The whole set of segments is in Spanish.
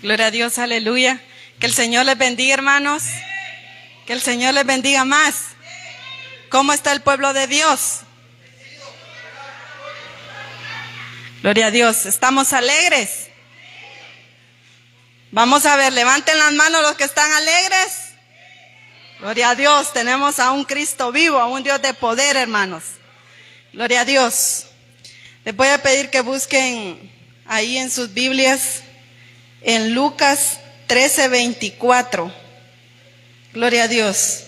Gloria a Dios, aleluya. Que el Señor les bendiga, hermanos. Que el Señor les bendiga más. ¿Cómo está el pueblo de Dios? Gloria a Dios. ¿Estamos alegres? Vamos a ver, levanten las manos los que están alegres. Gloria a Dios, tenemos a un Cristo vivo, a un Dios de poder, hermanos. Gloria a Dios. Les voy a pedir que busquen ahí en sus Biblias, en Lucas 13:24. Gloria a Dios.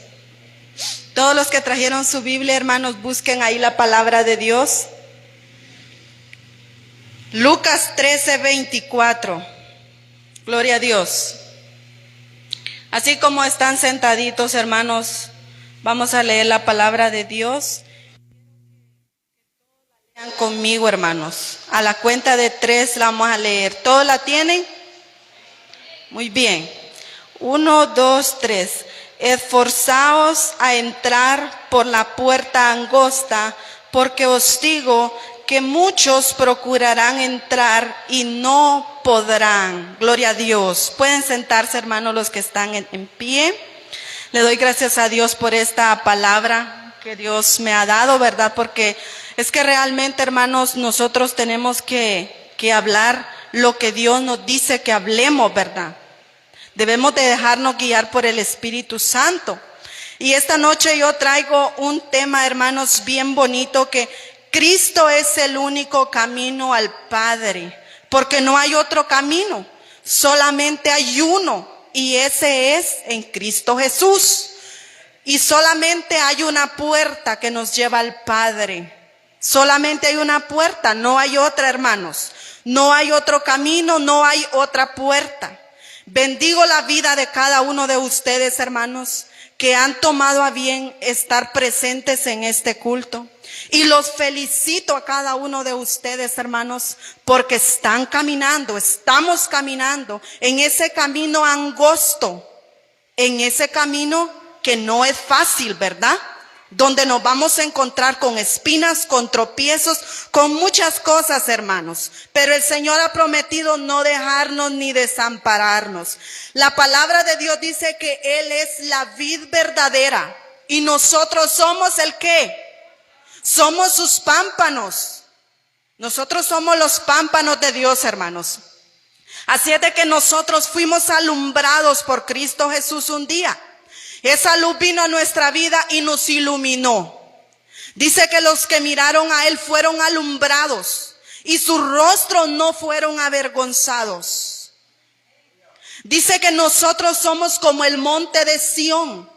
Todos los que trajeron su Biblia, hermanos, busquen ahí la palabra de Dios. Lucas 13:24. Gloria a Dios. Así como están sentaditos, hermanos, vamos a leer la palabra de Dios. Lean conmigo, hermanos. A la cuenta de 3 la vamos a leer. ¿Todos la tienen? Muy bien. 1, 2, 3. Esforzaos a entrar por la puerta angosta, porque os digo que muchos procurarán entrar y no podrán. Gloria a Dios. Pueden sentarse, hermanos, los que están en pie. Le doy gracias a Dios por esta palabra que Dios me ha dado, ¿verdad? Porque es que realmente, hermanos, nosotros tenemos que hablar lo que Dios nos dice que hablemos, ¿verdad? Debemos de dejarnos guiar por el Espíritu Santo. Y esta noche yo traigo un tema, hermanos, bien bonito, que Cristo es el único camino al Padre, porque no hay otro camino, solamente hay uno, y ese es en Cristo Jesús. Y solamente hay una puerta que nos lleva al Padre. Solamente hay una puerta, no hay otra, hermanos. No hay otro camino, no hay otra puerta. Bendigo la vida de cada uno de ustedes, hermanos, que han tomado a bien estar presentes en este culto. Y los felicito a cada uno de ustedes, hermanos, porque están caminando, estamos caminando en ese camino angosto, en ese camino que no es fácil, ¿verdad? Donde nos vamos a encontrar con espinas, con tropiezos, con muchas cosas, hermanos. Pero el Señor ha prometido no dejarnos ni desampararnos. La palabra de Dios dice que Él es la vid verdadera y nosotros somos ¿el qué? Somos sus pámpanos. Nosotros somos los pámpanos de Dios, hermanos. Así es de que nosotros fuimos alumbrados por Cristo Jesús un día. Esa luz vino a nuestra vida y nos iluminó. Dice que los que miraron a Él fueron alumbrados y sus rostros no fueron avergonzados. Dice que nosotros somos como el monte de Sión,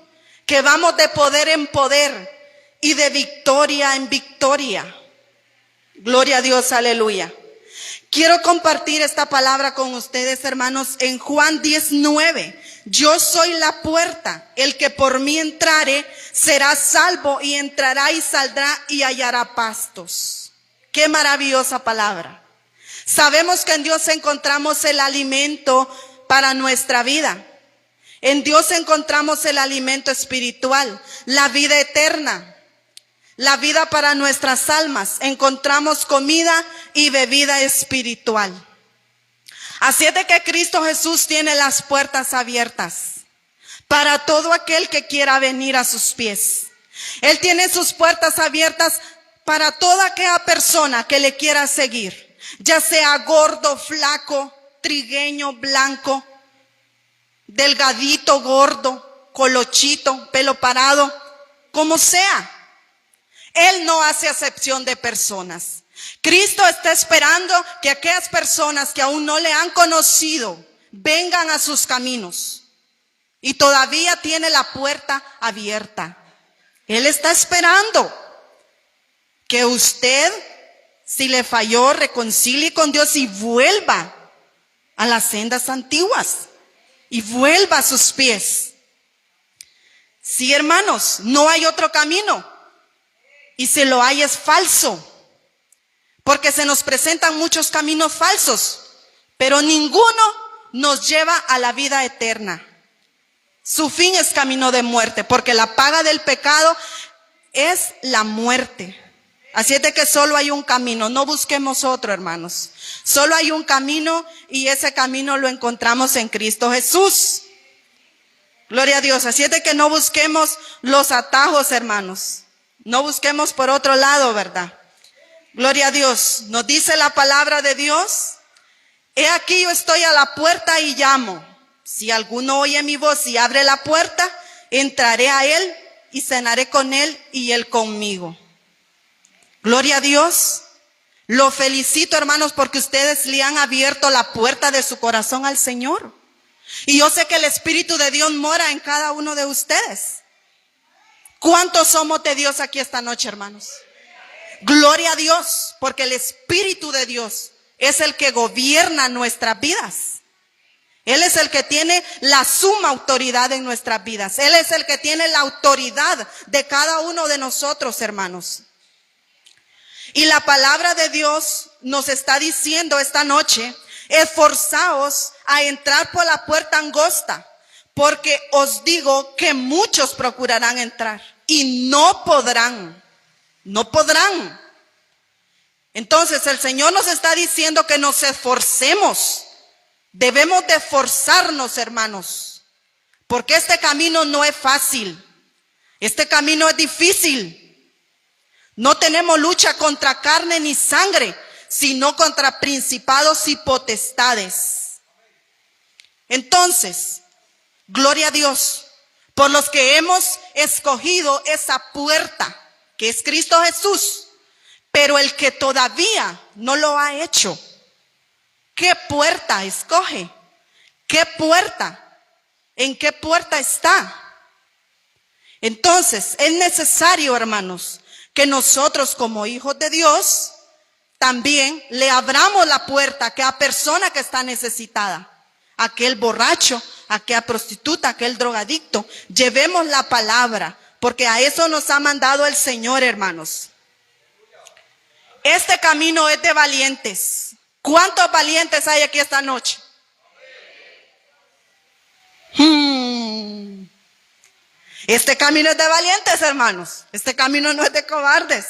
que vamos de poder en poder y de victoria en victoria. Gloria a Dios, aleluya. Quiero compartir esta palabra con ustedes, hermanos, en Juan 19. Yo soy la puerta, el que por mí entrare será salvo y entrará y saldrá y hallará pastos. Qué maravillosa palabra. Sabemos que en Dios encontramos el alimento para nuestra vida. En Dios encontramos el alimento espiritual, la vida eterna. La vida para nuestras almas, encontramos comida y bebida espiritual. Así es de que Cristo Jesús tiene las puertas abiertas para todo aquel que quiera venir a sus pies. Él tiene sus puertas abiertas para toda aquella persona que le quiera seguir, ya sea gordo, flaco, trigueño, blanco, delgadito, gordo, colochito, pelo parado, como sea. Él no hace acepción de personas. Cristo está esperando que aquellas personas que aún no le han conocido vengan a sus caminos. Y todavía tiene la puerta abierta. Él está esperando que usted, si le falló, reconcilie con Dios y vuelva a las sendas antiguas. Y vuelva a sus pies. Sí, hermanos, no hay otro camino. Y si lo hay es falso, porque se nos presentan muchos caminos falsos, pero ninguno nos lleva a la vida eterna. Su fin es camino de muerte, porque la paga del pecado es la muerte. Así es de que solo hay un camino, no busquemos otro, hermanos. Solo hay un camino y ese camino lo encontramos en Cristo Jesús. Gloria a Dios. Así es de que no busquemos los atajos, hermanos. No busquemos por otro lado, ¿verdad? Gloria a Dios. Nos dice la palabra de Dios: he aquí yo estoy a la puerta y llamo. Si alguno oye mi voz y abre la puerta, entraré a él y cenaré con él y él conmigo. Gloria a Dios. Lo felicito, hermanos, porque ustedes le han abierto la puerta de su corazón al Señor. Y yo sé que el Espíritu de Dios mora en cada uno de ustedes. ¿Cuántos somos de Dios aquí esta noche, hermanos? Gloria a Dios, porque el Espíritu de Dios es el que gobierna nuestras vidas. Él es el que tiene la suma autoridad en nuestras vidas. Él es el que tiene la autoridad de cada uno de nosotros, hermanos. Y la palabra de Dios nos está diciendo esta noche: esforzaos a entrar por la puerta angosta, porque os digo que muchos procurarán entrar y no podrán. No podrán. Entonces el Señor nos está diciendo que nos esforcemos. Debemos de esforzarnos, hermanos, porque este camino no es fácil. Este camino es difícil. No tenemos lucha contra carne ni sangre, sino contra principados y potestades. Entonces, gloria a Dios por los que hemos escogido esa puerta, que es Cristo Jesús. Pero el que todavía no lo ha hecho, ¿qué puerta escoge? ¿Qué puerta? ¿En qué puerta está? Entonces, es necesario, hermanos, que nosotros como hijos de Dios también le abramos la puerta a aquella persona que está necesitada, aquel borracho, aquella prostituta, aquel drogadicto. Llevemos la palabra, porque a eso nos ha mandado el Señor, hermanos. Este camino es de valientes. ¿Cuántos valientes hay aquí esta noche? Este camino es de valientes, hermanos. Este camino no es de cobardes.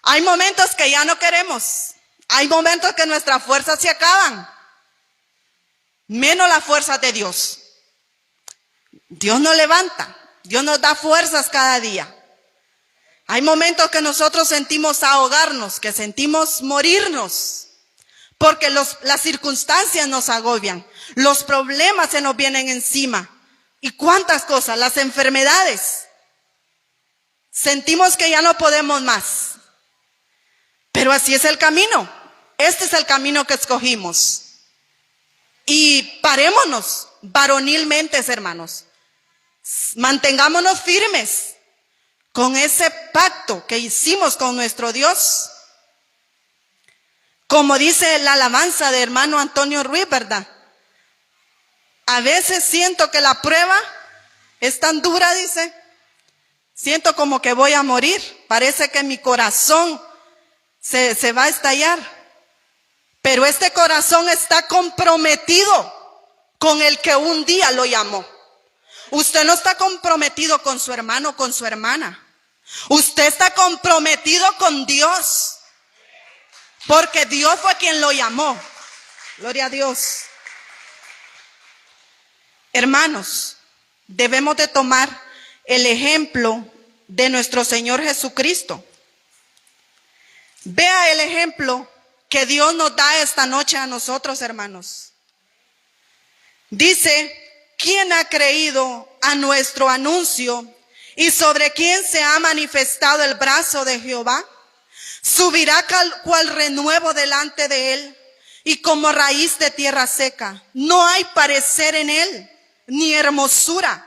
Hay momentos que ya no queremos. Hay momentos que nuestras fuerzas se acaban. Menos las fuerzas de Dios. Dios nos levanta. Dios nos da fuerzas cada día. Hay momentos que nosotros sentimos ahogarnos, que sentimos morirnos, porque las circunstancias nos agobian, los problemas se nos vienen encima. ¿Y cuántas cosas? Las enfermedades. Sentimos que ya no podemos más. Pero así es el camino. Este es el camino que escogimos. Y parémonos varonilmente, hermanos. Mantengámonos firmes con ese pacto que hicimos con nuestro Dios. Como dice la alabanza de hermano Antonio Ruiz, ¿verdad? A veces siento que la prueba es tan dura, dice. Siento como que voy a morir. Parece que mi corazón se va a estallar. Pero este corazón está comprometido con el que un día lo llamó. Usted no está comprometido con su hermano, con su hermana. Usted está comprometido con Dios. Porque Dios fue quien lo llamó. Gloria a Dios. Hermanos, debemos de tomar el ejemplo de nuestro Señor Jesucristo. Vea el ejemplo que Dios nos da esta noche a nosotros, hermanos. Dice: ¿quién ha creído a nuestro anuncio y sobre quién se ha manifestado el brazo de Jehová? Subirá cual renuevo delante de él y como raíz de tierra seca. No hay parecer en él, ni hermosura.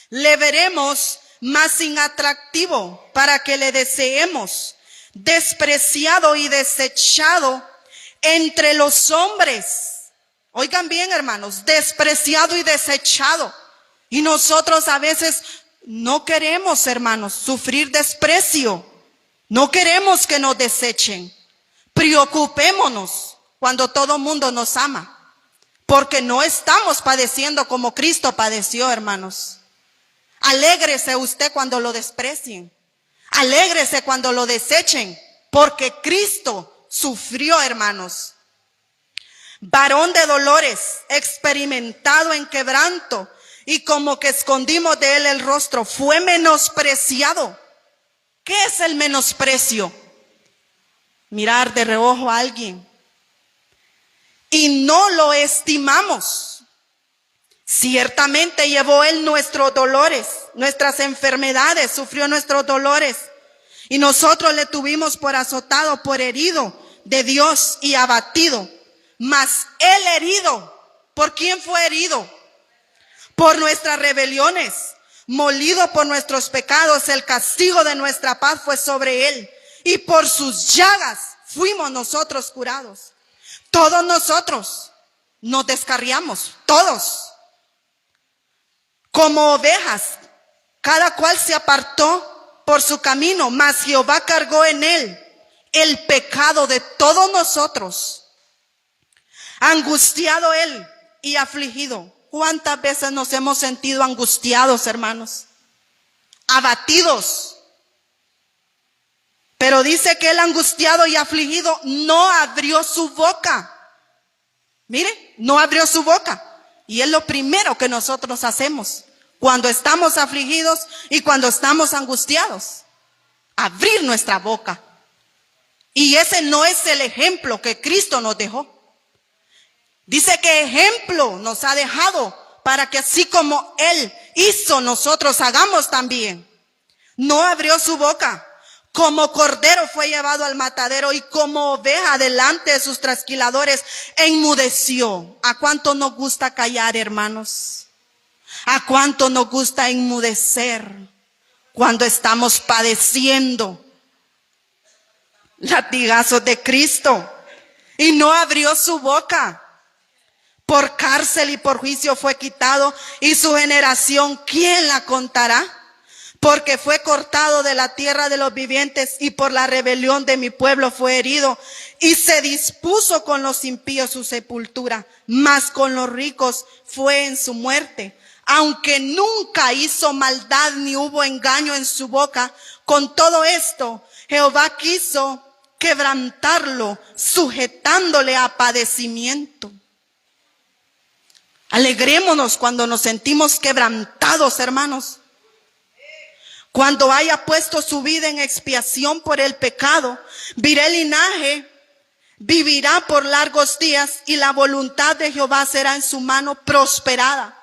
Le veremos más sin atractivo para que le deseemos, despreciado y desechado entre los hombres. Oigan bien, hermanos, despreciado y desechado. Y nosotros a veces no queremos, hermanos, sufrir desprecio. No queremos que nos desechen. Preocupémonos cuando todo mundo nos ama, porque no estamos padeciendo como Cristo padeció, hermanos. Alégrese usted cuando lo desprecien. Alégrese cuando lo desechen, porque Cristo sufrió, hermanos. Varón de dolores, experimentado en quebranto, y como que escondimos de él el rostro, fue menospreciado. ¿Qué es el menosprecio? Mirar de reojo a alguien. Y no lo estimamos. Ciertamente llevó él nuestros dolores, nuestras enfermedades, sufrió nuestros dolores. Y nosotros le tuvimos por azotado, por herido de Dios y abatido. Mas él herido, ¿por quién fue herido? Por nuestras rebeliones, molido por nuestros pecados, el castigo de nuestra paz fue sobre él. Y por sus llagas fuimos nosotros curados. Todos nosotros nos descarriamos, todos. Como ovejas, cada cual se apartó por su camino, mas Jehová cargó en él el pecado de todos nosotros. Angustiado él y afligido. ¿Cuántas veces nos hemos sentido angustiados, hermanos? Abatidos. Pero dice que el angustiado y afligido no abrió su boca. Mire, no abrió su boca. Y es lo primero que nosotros hacemos cuando estamos afligidos y cuando estamos angustiados. Abrir nuestra boca. Y ese no es el ejemplo que Cristo nos dejó. Dice que ejemplo nos ha dejado para que así como Él hizo, nosotros hagamos también. No abrió su boca. Como cordero fue llevado al matadero y como oveja delante de sus trasquiladores enmudeció. ¿A cuánto nos gusta callar, hermanos? ¿A cuánto nos gusta enmudecer cuando estamos padeciendo latigazos de Cristo? Y no abrió su boca. Por cárcel y por juicio fue quitado, y su generación, ¿quién la contará? Porque fue cortado de la tierra de los vivientes, y por la rebelión de mi pueblo fue herido, y se dispuso con los impíos su sepultura, mas con los ricos fue en su muerte. Aunque nunca hizo maldad ni hubo engaño en su boca, con todo esto Jehová quiso quebrantarlo, sujetándole a padecimiento. Alegrémonos cuando nos sentimos quebrantados, hermanos. Cuando haya puesto su vida en expiación por el pecado, virá el linaje, vivirá por largos días, y la voluntad de Jehová será en su mano prosperada.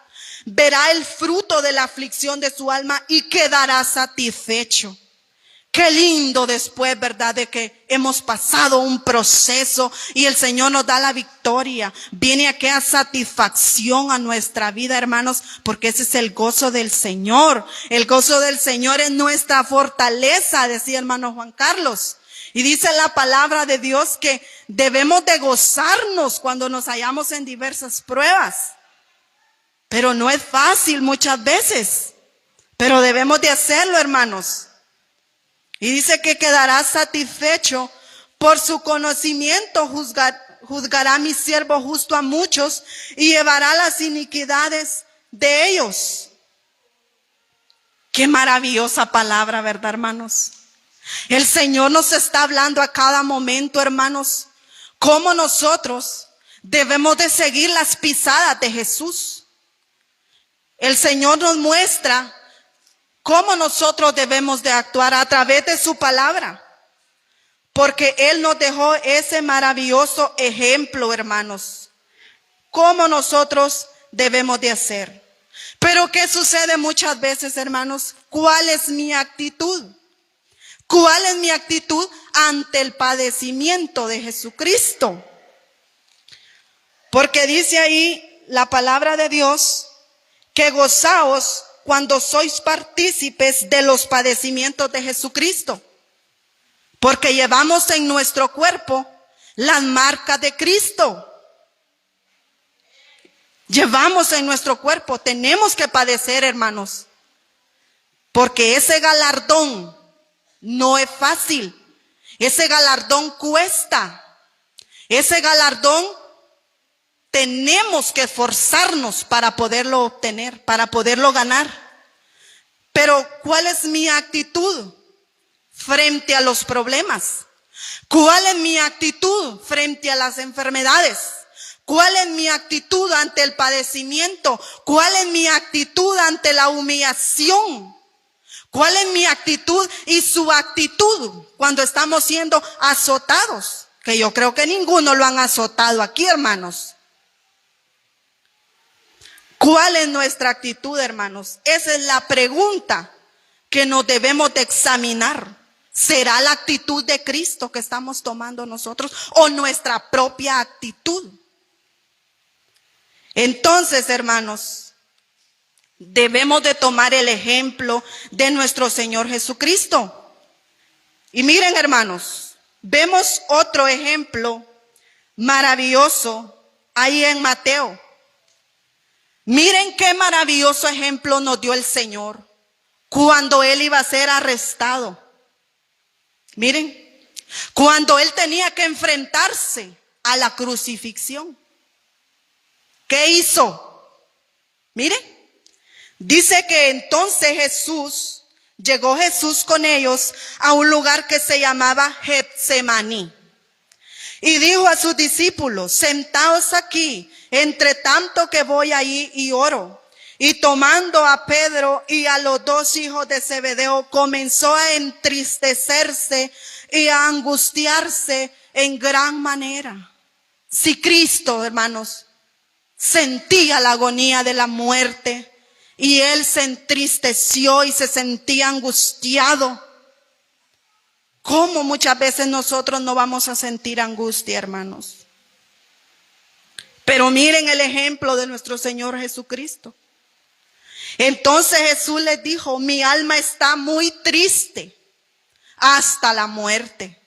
Verá el fruto de la aflicción de su alma y quedará satisfecho. Qué lindo después, ¿verdad?, de que hemos pasado un proceso y el Señor nos da la victoria. Viene aquella satisfacción a nuestra vida, hermanos, porque ese es el gozo del Señor. El gozo del Señor es nuestra fortaleza, decía hermano Juan Carlos. Y dice la palabra de Dios que debemos de gozarnos cuando nos hallamos en diversas pruebas. Pero no es fácil muchas veces. Pero debemos de hacerlo, hermanos. Y dice que quedará satisfecho, por su conocimiento juzgará mi siervo justo a muchos y llevará las iniquidades de ellos. Qué maravillosa palabra, ¿verdad, hermanos? El Señor nos está hablando a cada momento, hermanos, cómo nosotros debemos de seguir las pisadas de Jesús. El Señor nos muestra cómo nosotros debemos de actuar a través de su palabra. Porque Él nos dejó ese maravilloso ejemplo, hermanos. Cómo nosotros debemos de hacer. Pero ¿qué sucede muchas veces, hermanos? ¿Cuál es mi actitud? ¿Cuál es mi actitud ante el padecimiento de Jesucristo? Porque dice ahí la palabra de Dios que gozaos cuando sois partícipes de los padecimientos de Jesucristo, porque llevamos en nuestro cuerpo las marcas de Cristo. Llevamos en nuestro cuerpo, tenemos que padecer, hermanos, porque ese galardón no es fácil, ese galardón cuesta, ese galardón tenemos que esforzarnos para poderlo obtener, para poderlo ganar. Pero ¿cuál es mi actitud? frente a los problemas? ¿Cuál es mi actitud frente a las enfermedades? ¿Cuál es mi actitud ante el padecimiento? ¿Cuál es mi actitud ante la humillación? ¿Cuál es mi actitud y su actitud cuando estamos siendo azotados? Que yo creo que ninguno lo han azotado aquí, hermanos. ¿Cuál es nuestra actitud, hermanos? Esa es la pregunta que nos debemos de examinar. ¿Será la actitud de Cristo que estamos tomando nosotros o nuestra propia actitud? Entonces, hermanos, debemos de tomar el ejemplo de nuestro Señor Jesucristo. Y miren, hermanos, vemos otro ejemplo maravilloso ahí en Mateo. Miren qué maravilloso ejemplo nos dio el Señor cuando Él iba a ser arrestado. Miren, cuando Él tenía que enfrentarse a la crucifixión. ¿Qué hizo? Miren, dice que entonces llegó Jesús con ellos a un lugar que se llamaba Getsemaní. Y dijo a sus discípulos, sentaos aquí, entre tanto que voy ahí y oro. Y tomando a Pedro y a los dos hijos de Zebedeo, comenzó a entristecerse y a angustiarse en gran manera. Si Cristo, hermanos, sentía la agonía de la muerte y Él se entristeció y se sentía angustiado, ¿cómo muchas veces nosotros no vamos a sentir angustia, hermanos? Pero miren el ejemplo de nuestro Señor Jesucristo. Entonces Jesús les dijo, mi alma está muy triste hasta la muerte.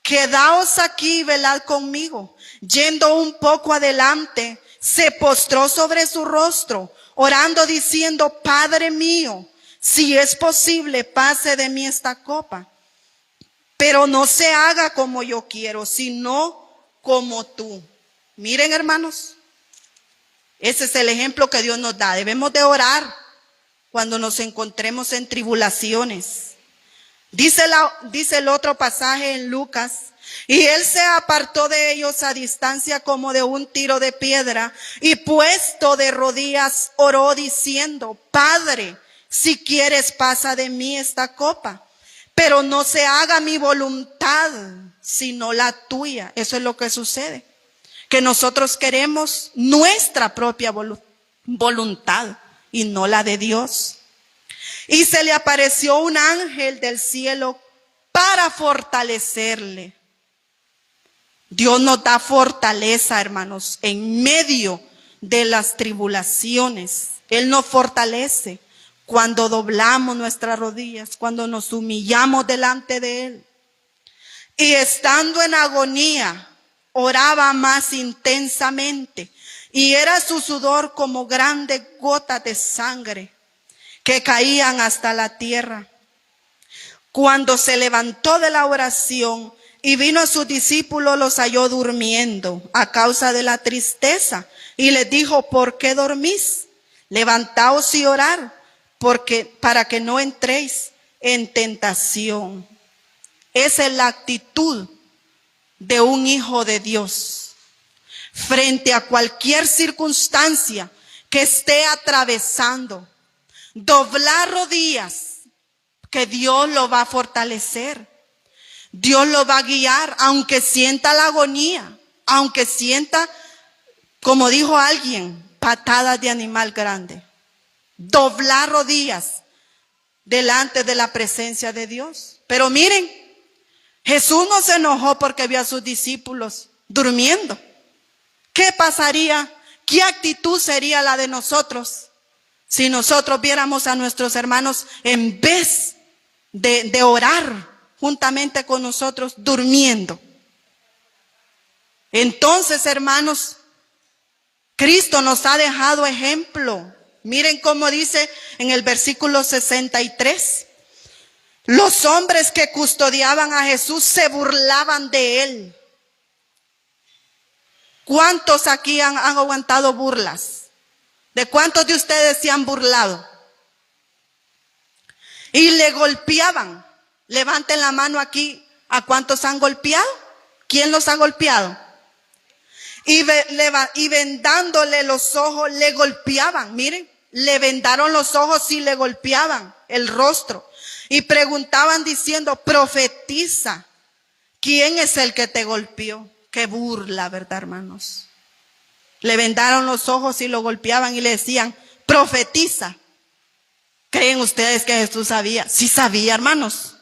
Quedaos aquí y velad conmigo. Yendo un poco adelante, se postró sobre su rostro, orando diciendo, Padre mío, si es posible, pase de mí esta copa. Pero no se haga como yo quiero, sino como tú. Miren, hermanos, ese es el ejemplo que Dios nos da. Debemos de orar cuando nos encontremos en tribulaciones. Dice el otro pasaje en Lucas, y Él se apartó de ellos a distancia como de un tiro de piedra, y puesto de rodillas oró diciendo, Padre, si quieres pasa de mí esta copa, pero no se haga mi voluntad, sino la tuya. Eso es lo que sucede, que nosotros queremos nuestra propia voluntad y no la de Dios. Y se le apareció un ángel del cielo para fortalecerle. Dios nos da fortaleza, hermanos, en medio de las tribulaciones. Él nos fortalece cuando doblamos nuestras rodillas, cuando nos humillamos delante de Él. Y estando en agonía, oraba más intensamente, y era su sudor como grandes gotas de sangre que caían hasta la tierra. Cuando se levantó de la oración y vino a sus discípulos, los halló durmiendo a causa de la tristeza, y les dijo, ¿por qué dormís? Levantaos y orad, para que no entréis en tentación. Esa es la actitud de un hijo de Dios frente a cualquier circunstancia que esté atravesando. Doblar rodillas, que Dios lo va a fortalecer. Dios lo va a guiar, aunque sienta la agonía, aunque sienta, como dijo alguien, patadas de animal grande. Doblar rodillas delante de la presencia de Dios. Pero miren, Jesús no se enojó porque vio a sus discípulos durmiendo. ¿Qué pasaría? ¿Qué actitud sería la de nosotros si nosotros viéramos a nuestros hermanos, en vez de orar juntamente con nosotros, durmiendo? Entonces, hermanos, Cristo nos ha dejado ejemplo. Miren cómo dice en el versículo 63. Los hombres que custodiaban a Jesús se burlaban de Él. ¿Cuántos aquí han aguantado burlas? ¿De cuántos de ustedes se han burlado? Y le golpeaban Levanten la mano aquí. ¿A cuántos han golpeado? ¿Quién los ha golpeado? Y vendándole los ojos, le golpeaban. Miren, le vendaron los ojos y le golpeaban el rostro. Y preguntaban diciendo, profetiza, ¿quién es el que te golpeó? Qué burla, ¿verdad, hermanos? Le vendaron los ojos y lo golpeaban y le decían, profetiza. ¿Creen ustedes que Jesús sabía? Sí sabía, hermanos.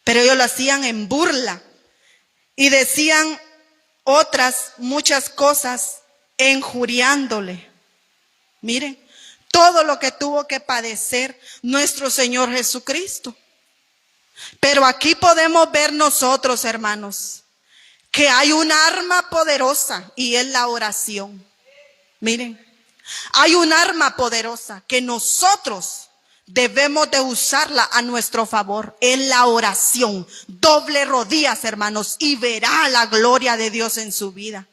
Pero ellos lo hacían en burla. Y decían otras muchas cosas injuriándole. Miren, todo lo que tuvo que padecer nuestro Señor Jesucristo. Pero aquí podemos ver nosotros, hermanos, que hay un arma poderosa y es la oración. Miren, hay un arma poderosa que nosotros debemos de usarla a nuestro favor. Es la oración. Doble rodillas, hermanos, y verá la gloria de Dios en su vida.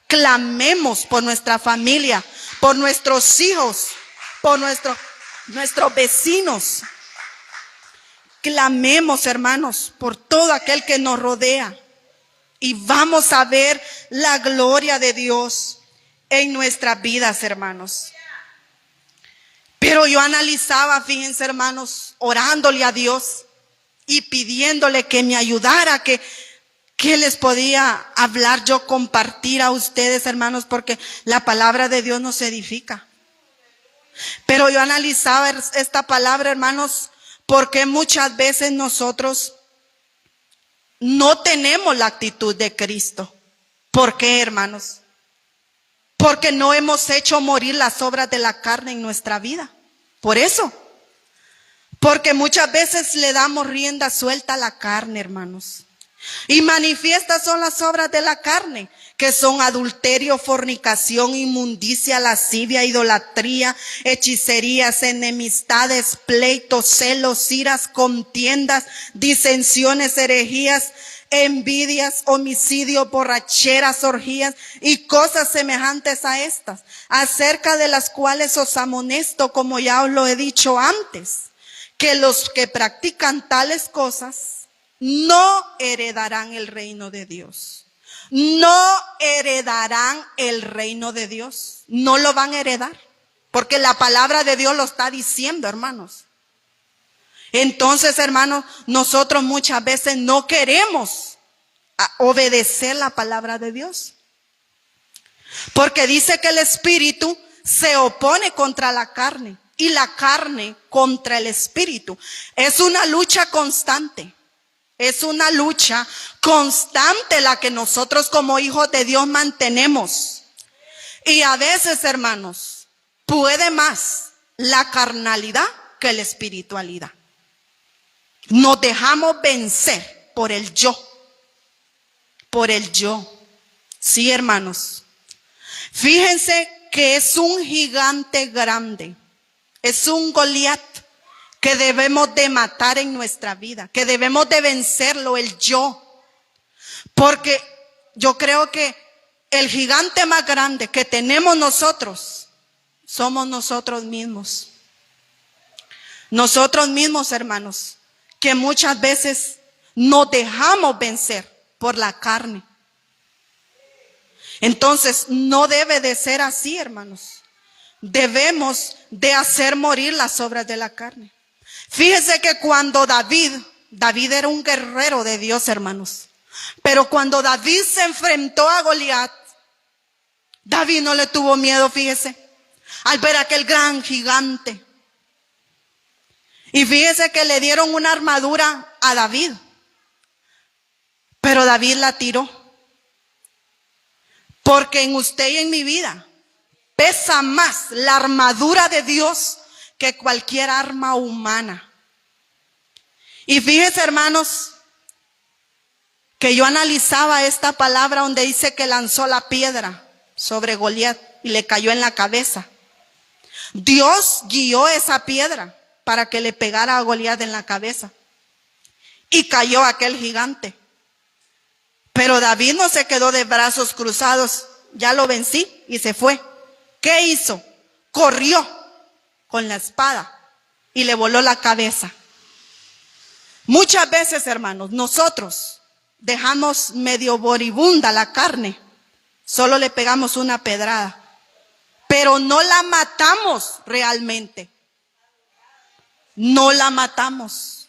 Clamemos por nuestra familia, por nuestros hijos, por nuestros vecinos. Clamemos, hermanos, por todo aquel que nos rodea. Y vamos a ver la gloria de Dios en nuestras vidas, hermanos. Pero yo analizaba, fíjense, hermanos, orándole a Dios y pidiéndole que me ayudara, que les podía hablar yo, compartir a ustedes, hermanos, porque la palabra de Dios nos edifica. Pero yo analizaba esta palabra, hermanos, porque muchas veces nosotros no tenemos la actitud de Cristo. ¿Por qué, hermanos? Porque no hemos hecho morir las obras de la carne en nuestra vida. Por eso. Porque muchas veces le damos rienda suelta a la carne, hermanos. Y manifiestas son las obras de la carne, que son adulterio, fornicación, inmundicia, lascivia, idolatría, hechicerías, enemistades, pleitos, celos, iras, contiendas, disensiones, herejías, envidias, homicidios, borracheras, orgías y cosas semejantes a estas, acerca de las cuales os amonesto, como ya os lo he dicho antes, que los que practican tales cosas no heredarán el reino de Dios. No heredarán el reino de Dios. No lo van a heredar, porque la palabra de Dios lo está diciendo, hermanos. Entonces, hermanos, nosotros muchas veces no queremos obedecer la palabra de Dios, porque dice que el espíritu se opone contra la carne y la carne contra el espíritu. Es una lucha constante. Es una lucha constante la que nosotros como hijos de Dios mantenemos. Y a veces, hermanos, puede más la carnalidad que la espiritualidad. Nos dejamos vencer por el yo. Por el yo. Sí, hermanos. Fíjense que es un gigante grande. Es un Goliat que debemos de matar en nuestra vida, que debemos de vencerlo, el yo. Porque yo creo que el gigante más grande que tenemos nosotros, somos nosotros mismos. Nosotros mismos, hermanos, que muchas veces nos dejamos vencer por la carne. Entonces, no debe de ser así, hermanos. Debemos de hacer morir las obras de la carne. Fíjese que cuando David era un guerrero de Dios, hermanos. Pero cuando David se enfrentó a Goliat, David no le tuvo miedo, fíjese, al ver aquel gran gigante. Y fíjese que le dieron una armadura a David, pero David la tiró. Porque en usted y en mi vida pesa más la armadura de Dios que cualquier arma humana. Y fíjese, hermanos, que yo analizaba esta palabra donde dice que lanzó la piedra sobre Goliat y le cayó en la cabeza. Dios guió esa piedra para que le pegara a Goliat en la cabeza. Y cayó aquel gigante. Pero David no se quedó de brazos cruzados. Ya lo vencí y se fue. ¿Qué hizo? Corrió con la espada y le voló la cabeza. Muchas veces, hermanos, nosotros dejamos medio moribunda la carne. Solo le pegamos una pedrada. Pero no la matamos realmente. No la matamos.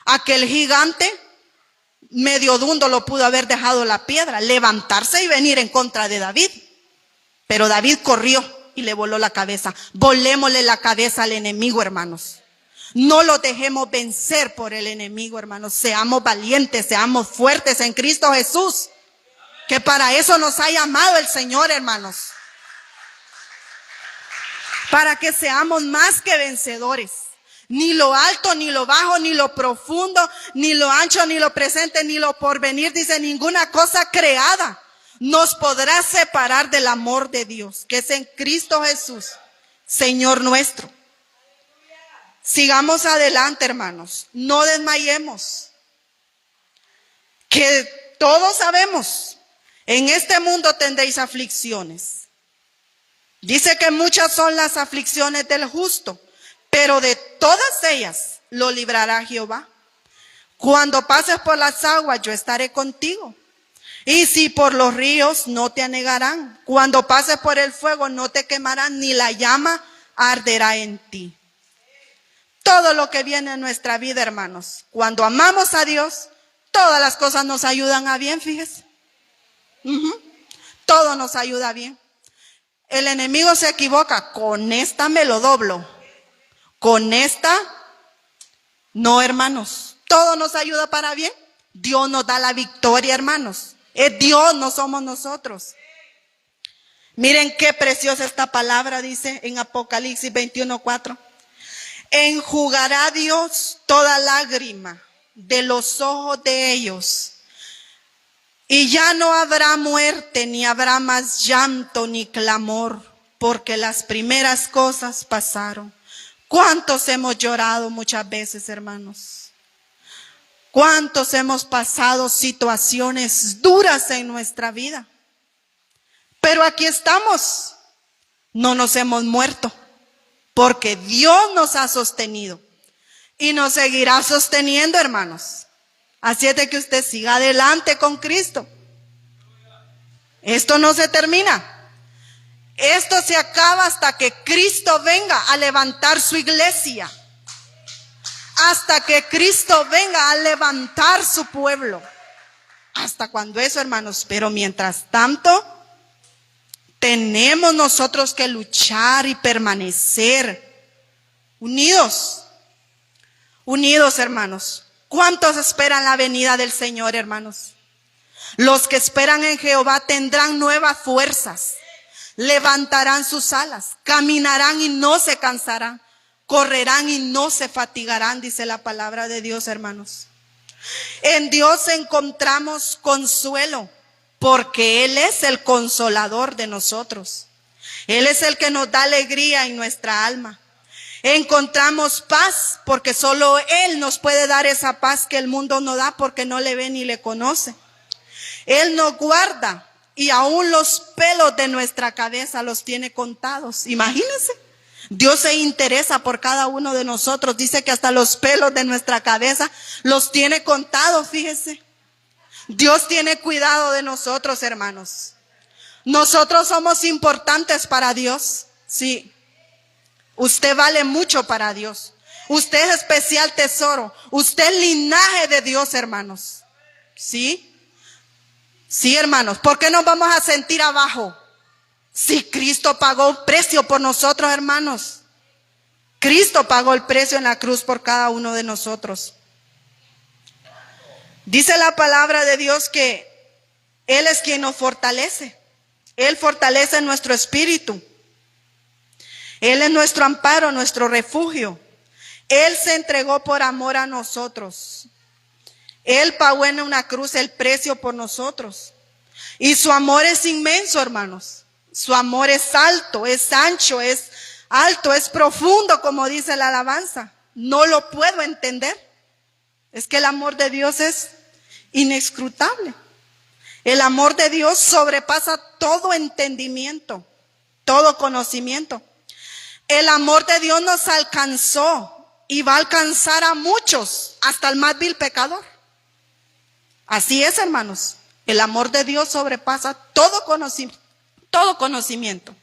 Aquel gigante medio dundo lo pudo haber dejado la piedra, levantarse y venir en contra de David. Pero David corrió y le voló la cabeza. Volémosle la cabeza al enemigo, hermanos. No lo dejemos vencer por el enemigo, hermanos. Seamos valientes, seamos fuertes en Cristo Jesús. Que para eso nos ha llamado el Señor, hermanos. Para que seamos más que vencedores. Ni lo alto, ni lo bajo, ni lo profundo, ni lo ancho, ni lo presente, ni lo porvenir. Dice, ninguna cosa creada nos podrá separar del amor de Dios, que es en Cristo Jesús, Señor nuestro. Sigamos adelante, hermanos. No desmayemos. Que todos sabemos, en este mundo tendréis aflicciones. Dice que muchas son las aflicciones del justo, pero de todas ellas lo librará Jehová. Cuando pases por las aguas, yo estaré contigo. Y si por los ríos, no te anegarán. Cuando pases por el fuego, no te quemarán, ni la llama arderá en ti. Todo lo que viene en nuestra vida, hermanos, cuando amamos a Dios, todas las cosas nos ayudan a bien, fíjese. Todo nos ayuda bien. El enemigo se equivoca, con esta me lo doblo. Con esta, no, hermanos. Todo nos ayuda para bien. Dios nos da la victoria, hermanos. Es Dios, no somos nosotros. Miren qué preciosa esta palabra, dice en Apocalipsis 21:4. Enjugará Dios toda lágrima de los ojos de ellos. Y ya no habrá muerte, ni habrá más llanto, ni clamor, porque las primeras cosas pasaron. ¿Cuántos hemos llorado muchas veces, hermanos? ¿Cuántos hemos pasado situaciones duras en nuestra vida? Pero aquí estamos, no nos hemos muerto, porque Dios nos ha sostenido y nos seguirá sosteniendo, hermanos. Así es de que usted siga adelante con Cristo. Esto no se termina. Esto se acaba hasta que Cristo venga a levantar su iglesia. Hasta que Cristo venga a levantar su pueblo. Hasta cuando eso, hermanos. Pero mientras tanto, tenemos nosotros que luchar y permanecer unidos. Unidos, hermanos. ¿Cuántos esperan la venida del Señor, hermanos? Los que esperan en Jehová tendrán nuevas fuerzas. Levantarán sus alas, caminarán y no se cansarán, correrán y no se fatigarán, dice la palabra de Dios, hermanos. En Dios encontramos consuelo, porque Él es el consolador de nosotros. Él es el que nos da alegría en nuestra alma. Encontramos paz, porque solo Él nos puede dar esa paz que el mundo no da, porque no le ve ni le conoce. Él nos guarda. Y aún los pelos de nuestra cabeza los tiene contados. Imagínense. Dios se interesa por cada uno de nosotros. Dice que hasta los pelos de nuestra cabeza los tiene contados, fíjese. Dios tiene cuidado de nosotros, hermanos. Nosotros somos importantes para Dios. Sí. Usted vale mucho para Dios. Usted es especial tesoro. Usted es linaje de Dios, hermanos. ¿Sí? Sí, hermanos, ¿por qué nos vamos a sentir abajo? Si Cristo pagó un precio por nosotros, hermanos. Cristo pagó el precio en la cruz por cada uno de nosotros. Dice la palabra de Dios que Él es quien nos fortalece. Él fortalece nuestro espíritu. Él es nuestro amparo, nuestro refugio. Él se entregó por amor a nosotros. Él pagó en una cruz el precio por nosotros. Y su amor es inmenso, hermanos. Su amor es alto, es ancho, es alto, es profundo, como dice la alabanza. No lo puedo entender. Es que el amor de Dios es inescrutable. El amor de Dios sobrepasa todo entendimiento, todo conocimiento. El amor de Dios nos alcanzó y va a alcanzar a muchos, hasta el más vil pecador. Así es, hermanos. El amor de Dios sobrepasa todo conocimiento.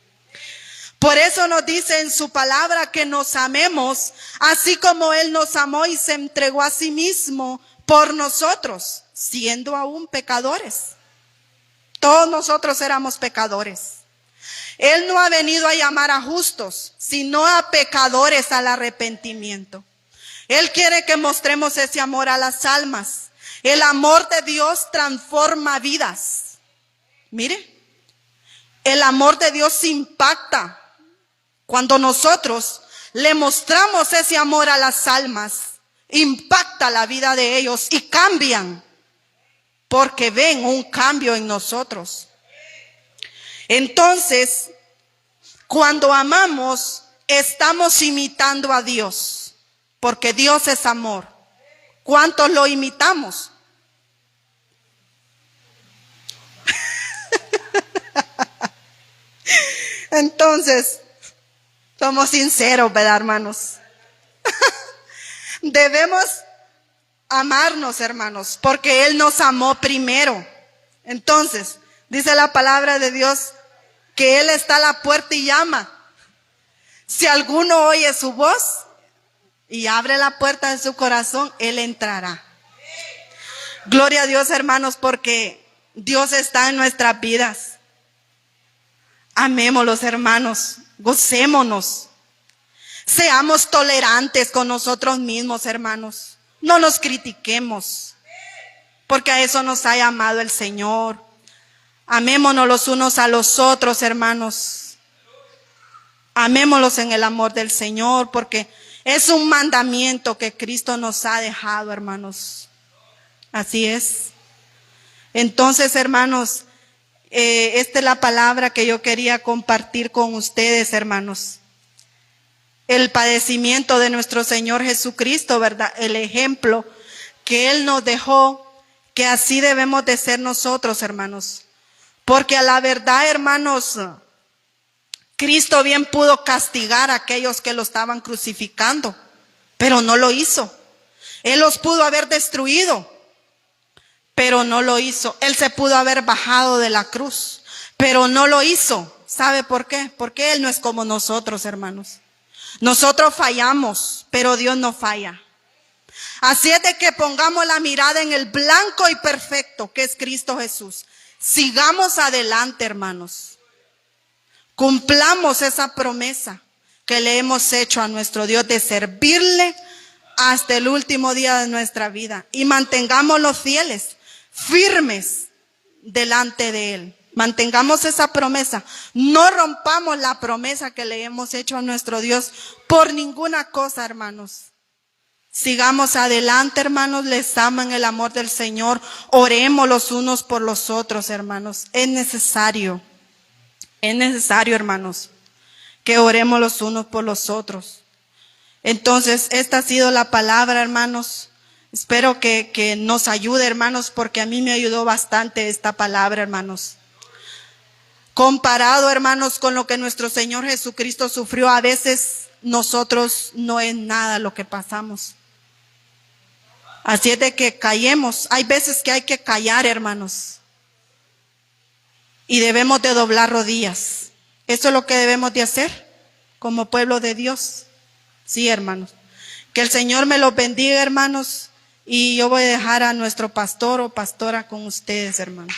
Por eso nos dice en su palabra que nos amemos, así como Él nos amó y se entregó a sí mismo por nosotros, siendo aún pecadores. Todos nosotros éramos pecadores. Él no ha venido a llamar a justos, sino a pecadores al arrepentimiento. Él quiere que mostremos ese amor a las almas. El amor de Dios transforma vidas. Mire, el amor de Dios impacta. Cuando nosotros le mostramos ese amor a las almas, impacta la vida de ellos y cambian, porque ven un cambio en nosotros. Entonces, cuando amamos, estamos imitando a Dios, porque Dios es amor. ¿Cuántos lo imitamos? Entonces, somos sinceros, ¿verdad, hermanos? Debemos amarnos, hermanos, porque Él nos amó primero. Entonces, dice la palabra de Dios que Él está a la puerta y llama. Si alguno oye su voz y abre la puerta de su corazón, Él entrará. Gloria a Dios, hermanos, porque Dios está en nuestras vidas. Amémoslos, hermanos, gocémonos. Seamos tolerantes con nosotros mismos, hermanos. No nos critiquemos, porque a eso nos ha llamado el Señor. Amémonos los unos a los otros, hermanos. Amémoslos en el amor del Señor, porque es un mandamiento que Cristo nos ha dejado, hermanos. Así es. Entonces, hermanos, esta es la palabra que yo quería compartir con ustedes, hermanos. El padecimiento de nuestro Señor Jesucristo, ¿verdad? El ejemplo que Él nos dejó, que así debemos de ser nosotros, hermanos. Porque a la verdad, hermanos, Cristo bien pudo castigar a aquellos que lo estaban crucificando, pero no lo hizo. Él los pudo haber destruido, pero no lo hizo. Él se pudo haber bajado de la cruz, pero no lo hizo. ¿Sabe por qué? Porque Él no es como nosotros, hermanos. Nosotros fallamos, pero Dios no falla. Así es de que pongamos la mirada en el blanco y perfecto, que es Cristo Jesús. Sigamos adelante, hermanos. Cumplamos esa promesa que le hemos hecho a nuestro Dios de servirle hasta el último día de nuestra vida. Y mantengámoslos fieles, firmes delante de Él. Mantengamos esa promesa. No rompamos la promesa que le hemos hecho a nuestro Dios por ninguna cosa, hermanos. Sigamos adelante, hermanos. Les aman el amor del Señor. Oremos los unos por los otros, hermanos. Es necesario, hermanos, que oremos los unos por los otros. Entonces, esta ha sido la palabra, hermanos. Espero que nos ayude, hermanos, porque a mí me ayudó bastante esta palabra, hermanos. Comparado, hermanos, con lo que nuestro Señor Jesucristo sufrió, a veces nosotros no es nada lo que pasamos. Así es de que callemos. Hay veces que hay que callar, hermanos. Y debemos de doblar rodillas. Eso es lo que debemos de hacer como pueblo de Dios. Sí, hermanos. Que el Señor me los bendiga, hermanos. Y yo voy a dejar a nuestro pastor o pastora con ustedes, hermanos.